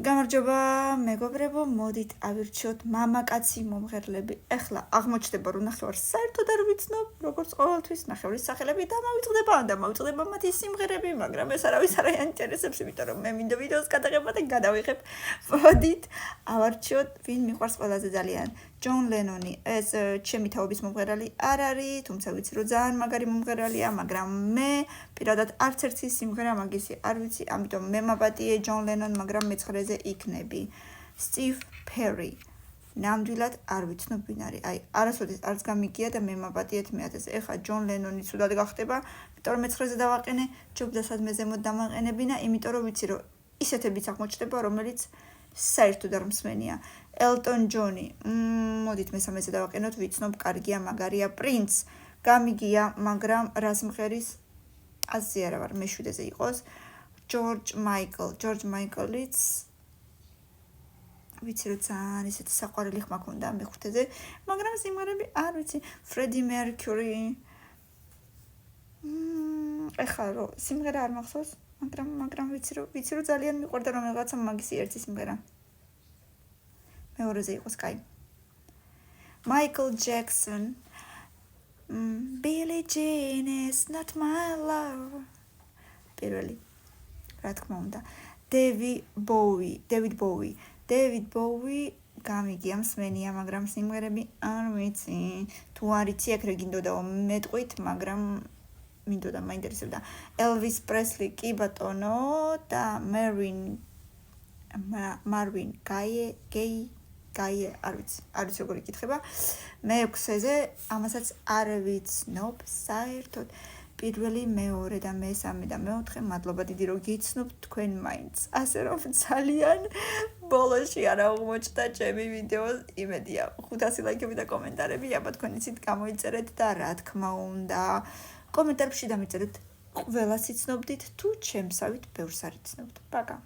გამარჯობა მეგობრებო, მოდით ავირჩიოთ მამაკაცი მომღერლები. ეხლა აღმოჩნდება, რომ ნახევარს საერთოდ არ ვიცნობ, როგორც ყოველთვის ნახევრის სახელები დამავიწყდება მათი სიმღერები, მაგრამ ეს არავის არ აინტერესებს, იმიტომ რომ მე მინდა ვიდეოს გადაღება და გადავიღებ. მოდით ავარჩიოთ, ვინ მიყვარს ყველაზე ძალიან. ჯონ ლენონი, ეს ჩემი თაობის მომღერალი არ არის, თუმცა ვიცი, რომ ძალიან მაგარი მომღერალია, მაგრამ მე პირადად არც ერთი სიმღერა მაგისი არ ვიცი, ამიტომ მე მაპატიე ჯონ ლენონ, მაგრამ მეცხრეზე იქნები. სტივ პერი. ნამდვილად არ ვიცნობ ვინ არის. აი, არასოდეს არც გამიგია და მე მაპატიეთ მეათეს. ეხლა ჯონ ლენონი ცუდად გახდება, იმიტომ რომ მეცხრეზე დავაყენე, ჯობდა სადმე ზემოთ დამაყენებინა, იმიტომ რომ ვიცი, რომ ისეთებიც აღმოჩნდება, რომელიც საერთოდ არ მსმენია. ელტონ ჯონი. მოდით მესამეზე დავაყენოთ, ვიცნობ, კარგია, მაგარია. პრინც. გამიგია, მაგრამ რა სიმღერის აზრი არა ვარ, მეშვიდეზე იყოს. ჯორჯ მაიკლიც ვიცი, რომ ძალიან ისეთი საყვარელი ხმა ქონდა მეხუთეზე, მაგრამ სიმღერები არ ვიცი. ფრედი მერკიური. ეხლა რომ სიმღერა არ მახსოვს, მაგრამ ვიცი რომ ძალიან მიყვარდა რომელიღაცა მაგისი ერთი სიმღერა. მეორეზე იყოს კაი. მაიკლ ჯექსონ. Billie Jean is not my love. პირველი. რა თქმა უნდა. დევიდ ბოუი გამიგია მსმენია, მაგრამ სიმღერები არ ვიცი. თუ არ იცი, ეგრე გინდოდაო მეტყვით, მაგრამ მინდოდა მაინტერესებდა. ელვის პრესლი, კი ბატონო და მარვინ გაიე, არ ვიცი როგორ იკითხება. მეექვსეზე ამასაც არ ვიცნობ საერთოდ. პირველი, მეორე და მესამე და მეოთხე, მადლობა დიდი რომ გიცნობთ თქვენ მაინც. ასე რომ ძალიან ბოლოში არ აღმოჩნდა ჩემი ვიდეო, იმედია 500 ლაიქები და კომენტარები, აბა თქვენ იცით გამოიწერეთ და რა თქმა უნდა, კომენტარებში დამიწერეთ ყველას იცნობდით თუ ჩემსავით ბევრს არ იცნობთ. პაკა.